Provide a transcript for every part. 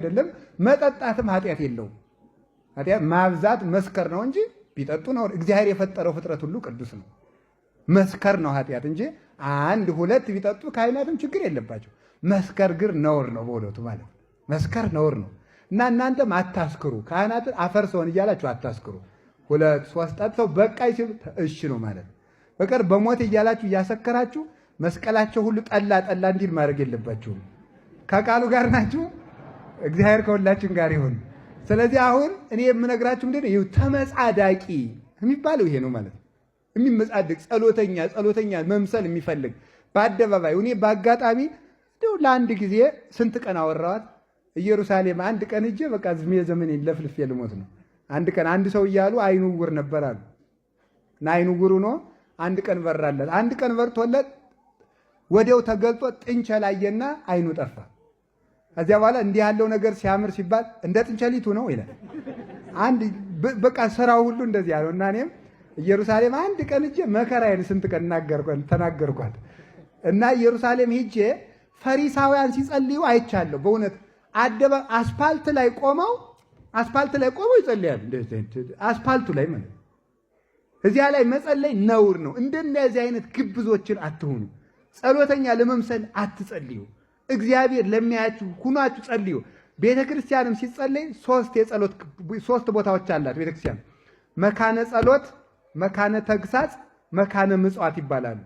አይደለም። መጠጣትም ኃጢአት የለውም። ኃጢአት ማብዛት መስከር ነው እንጂ ቢጠጡ ነው። እግዚአብሔር የፈጠረው ፍጥረት ሁሉ ቅዱስ ነው። መስከር ነው ኃጢአት እንጂ አንድ ሁለት ቢጠጡ ካህናትም ችግር የለባቸው። መስከር ግን ነውር ነው በእውነቱ ማለት ነው። መስከር ነውር ነው እና እናንተም አታስክሩ። ካህናትን አፈርሰውን እያላችሁ አታስክሩ። ሁለት ሶስት ጠጥተው በቃይ ሲሉ እሺ ነው ማለት ነው። በቀር በሞት እያላችሁ እያሰከራችሁ መስቀላቸው ሁሉ ጠላ ጠላ እንዲል ማድረግ የለባችሁም። ከቃሉ ጋር ናችሁ። እግዚአብሔር ከሁላችን ጋር ይሁን። ስለዚህ አሁን እኔ የምነግራችሁ ምንድነው ይኸው ተመጻዳቂ የሚባለው ይሄ ነው ማለት ነው። የሚመጻደቅ ጸሎተኛ መምሰል የሚፈልግ በአደባባይ እኔ በአጋጣሚ እንደው ለአንድ ጊዜ ስንት ቀን አወራኋት ኢየሩሳሌም አንድ ቀን እጄ በቃ ዝሜ ዘመን ለፍልፍ ልሞት ነው። አንድ ቀን አንድ ሰው እያሉ አይኑ ውር ነበር አሉ እና አይኑ ውር ሆኖ አንድ ቀን በራለት። አንድ ቀን በርቶለት ወዲያው ተገልጦ ጥንቸላየና አይኑ ጠፋ። ከዚያ በኋላ እንዲህ ያለው ነገር ሲያምር ሲባል እንደ ጥንቸሊቱ ነው ይላል። አንድ በቃ ስራው ሁሉ እንደዚህ ያለው እና እኔም ኢየሩሳሌም አንድ ቀን እጄ መከራዬን ስንት ቀን ተናገርኳት እና ኢየሩሳሌም ሄጄ ፈሪሳውያን ሲጸልዩ አይቻለሁ። በእውነት አስፓልት ላይ ቆመው ይጸልያሉ። አስፓልቱ ላይ ማለት እዚያ ላይ መጸለይ ነውር ነው። እንደነዚህ አይነት ግብዞችን አትሁኑ። ጸሎተኛ ለመምሰል አትጸልዩ። እግዚአብሔር ለሚያያችሁ ሁናችሁ ጸልዩ። ቤተክርስቲያንም ሲጸለይ ሶስት ቦታዎች አላት ቤተክርስቲያን። መካነ ጸሎት፣ መካነ ተግሳጽ፣ መካነ ምጽዋት ይባላሉ።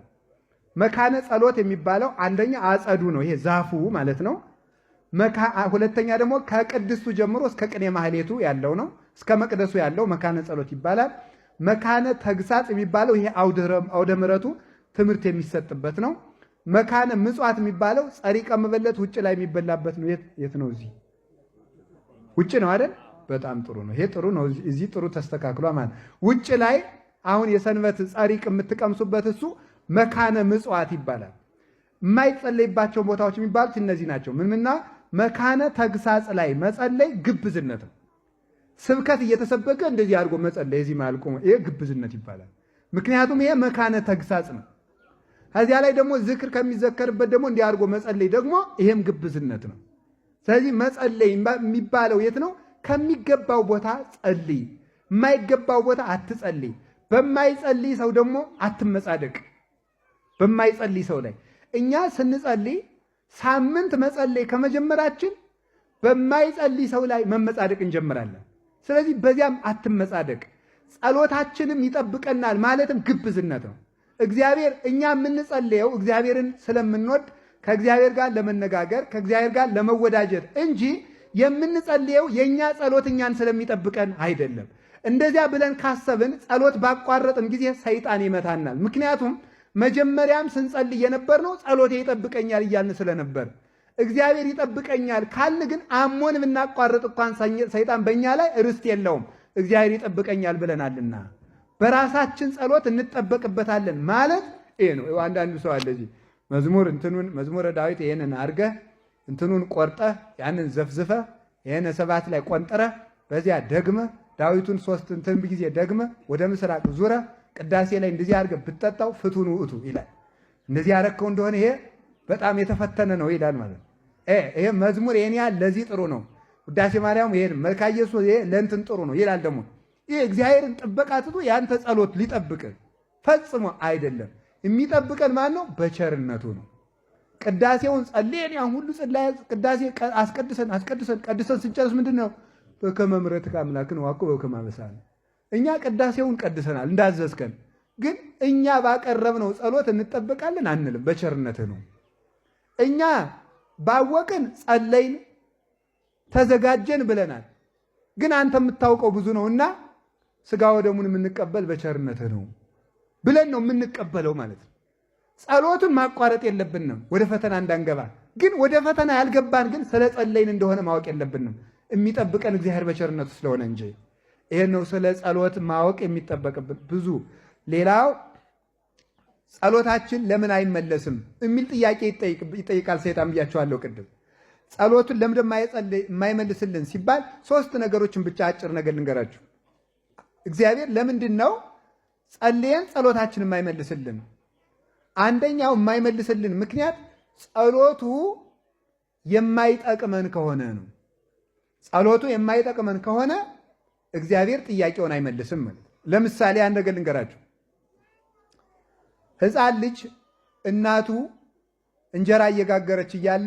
መካነ ጸሎት የሚባለው አንደኛ አጸዱ ነው፣ ይሄ ዛፉ ማለት ነው። ሁለተኛ ደግሞ ከቅድስቱ ጀምሮ እስከ ቅኔ ማህሌቱ ያለው ነው፣ እስከ መቅደሱ ያለው መካነ ጸሎት ይባላል። መካነ ተግሳጽ የሚባለው ይሄ አውደ ምሕረቱ ትምህርት የሚሰጥበት ነው። መካነ ምጽዋት የሚባለው ጸሪቀ መበለት ውጭ ላይ የሚበላበት ነው። የት ነው? እዚህ ውጭ ነው አይደል? በጣም ጥሩ ነው። ይሄ ጥሩ ነው። እዚህ ጥሩ ተስተካክሏ ማለት ውጭ ላይ አሁን የሰንበት ጸሪቅ የምትቀምሱበት እሱ መካነ ምጽዋት ይባላል። የማይጸለይባቸው ቦታዎች የሚባሉት እነዚህ ናቸው። ምንና መካነ ተግሳጽ ላይ መጸለይ ግብዝነት ነው። ስብከት እየተሰበከ እንደዚህ አድርጎ መጸለይ እዚህ ማልቆ ይሄ ግብዝነት ይባላል። ምክንያቱም ይሄ መካነ ተግሳጽ ነው። ከዚያ ላይ ደግሞ ዝክር ከሚዘከርበት ደግሞ እንዲህ አድርጎ መጸለይ ደግሞ ይሄም ግብዝነት ነው። ስለዚህ መጸለይ የሚባለው የት ነው? ከሚገባው ቦታ ጸልይ፣ የማይገባው ቦታ አትጸልይ። በማይጸልይ ሰው ደግሞ አትመጻደቅ። በማይጸልይ ሰው ላይ እኛ ስንጸልይ ሳምንት መጸለይ ከመጀመራችን በማይጸልይ ሰው ላይ መመጻደቅ እንጀምራለን። ስለዚህ በዚያም አትመጻደቅ። ጸሎታችንም ይጠብቀናል ማለትም ግብዝነት ነው። እግዚአብሔር እኛ የምንጸልየው እግዚአብሔርን ስለምንወድ ከእግዚአብሔር ጋር ለመነጋገር ከእግዚአብሔር ጋር ለመወዳጀት እንጂ የምንጸልየው የእኛ ጸሎት እኛን ስለሚጠብቀን አይደለም። እንደዚያ ብለን ካሰብን ጸሎት ባቋረጥን ጊዜ ሰይጣን ይመታናል። ምክንያቱም መጀመሪያም ስንጸልይ የነበርነው ጸሎቴ ይጠብቀኛል እያልን ስለነበር እግዚአብሔር ይጠብቀኛል ካልን ግን አሞን ብናቋርጥ እንኳን ሰይጣን በእኛ ላይ ርስት የለውም። እግዚአብሔር ይጠብቀኛል ብለናልና በራሳችን ጸሎት እንጠበቅበታለን ማለት ይሄ ነው። አንዳንዱ ሰው አለ እዚህ መዝሙረ ዳዊት ይሄንን አድርገህ እንትኑን ቆርጠህ ያንን ዘፍዝፈህ ይሄን ሰባት ላይ ቆንጥረህ በዚያ ደግመህ ዳዊቱን ሶስት እንትን ጊዜ ደግመህ ወደ ምስራቅ ዙረህ ቅዳሴ ላይ እንደዚህ አድርገህ ብትጠጣው ፍቱን ውእቱ ይላል። እንደዚህ ያረከው እንደሆነ ይሄ በጣም የተፈተነ ነው ይላል ማለት ነው። ይሄ መዝሙር ይሄን ያህል ለዚህ ጥሩ ነው። ውዳሴ ማርያም ይሄን መልካ ኢየሱስ ይሄ ለእንትን ጥሩ ነው ይላል። ደግሞ ይሄ እግዚአብሔርን ጥበቃ ትቶ ያንተ ጸሎት ሊጠብቅ ፈጽሞ አይደለም። የሚጠብቀን ማን ነው? በቸርነቱ ነው። ቅዳሴውን ጸልየን ያን ሁሉ ቅዳሴ ቀድሰን ስንጨርስ ምንድን ነው? በከመ ምሕረትከ አምላክነ ወአኮ በከመ አበሳነ። እኛ ቅዳሴውን ቀድሰናል እንዳዘዝከን፣ ግን እኛ ባቀረብነው ጸሎት እንጠበቃለን አንልም። በቸርነትህ ነው። እኛ ባወቅን ጸለይን ተዘጋጀን ብለናል። ግን አንተ የምታውቀው ብዙ ነውና ሥጋ ወደሙን የምንቀበል በቸርነትህ ነው ብለን ነው የምንቀበለው ማለት ነው። ጸሎቱን ማቋረጥ የለብንም ወደ ፈተና እንዳንገባ። ግን ወደ ፈተና ያልገባን ግን ስለ ጸለይን እንደሆነ ማወቅ የለብንም። የሚጠብቀን እግዚአብሔር በቸርነቱ ስለሆነ እንጂ። ይሄን ነው ስለ ጸሎት ማወቅ የሚጠበቅብን ብዙ። ሌላው ጸሎታችን ለምን አይመለስም የሚል ጥያቄ ይጠይቃል ሰይጣን ብያቸዋለሁ ቅድም። ጸሎቱን ለምን የማይመልስልን ሲባል ሶስት ነገሮችን ብቻ አጭር ነገር ልንገራችሁ። እግዚአብሔር ለምንድን ነው ጸልየን ጸሎታችን የማይመልስልን? አንደኛው የማይመልስልን ምክንያት ጸሎቱ የማይጠቅመን ከሆነ ነው። ጸሎቱ የማይጠቅመን ከሆነ እግዚአብሔር ጥያቄውን አይመልስም ማለት። ለምሳሌ አንድ ነገር ልንገራችሁ። ሕፃን ልጅ እናቱ እንጀራ እየጋገረች እያለ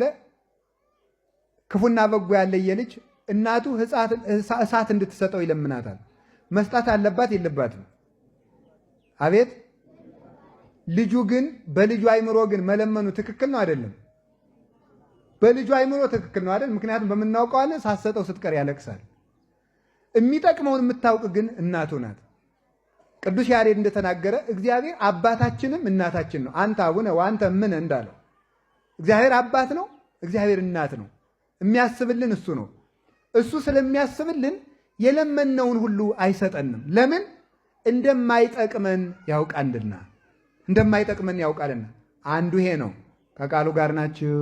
ክፉና በጎ ያለየ ልጅ እናቱ እሳት እንድትሰጠው ይለምናታል። መስጣት አለባት የለባትም? አቤት። ልጁ ግን በልጁ አይምሮ ግን መለመኑ ትክክል ነው አይደለም? በልጁ አይምሮ ትክክል ነው አይደል? ምክንያቱም በምናውቀው አለ ሳትሰጠው ስትቀር ያለቅሳል። የሚጠቅመውን የምታውቅ ግን እናቱ ናት። ቅዱስ ያሬድ እንደተናገረ እግዚአብሔር አባታችንም እናታችን ነው። አንተ አቡነ ወአንተ እምነ እንዳለው እግዚአብሔር አባት ነው፣ እግዚአብሔር እናት ነው። የሚያስብልን እሱ ነው። እሱ ስለሚያስብልን የለመነውን ሁሉ አይሰጠንም። ለምን? እንደማይጠቅመን ያውቃልና። እንደማይጠቅመን ያውቃልና። አንዱ ይሄ ነው። ከቃሉ ጋር ናችሁ?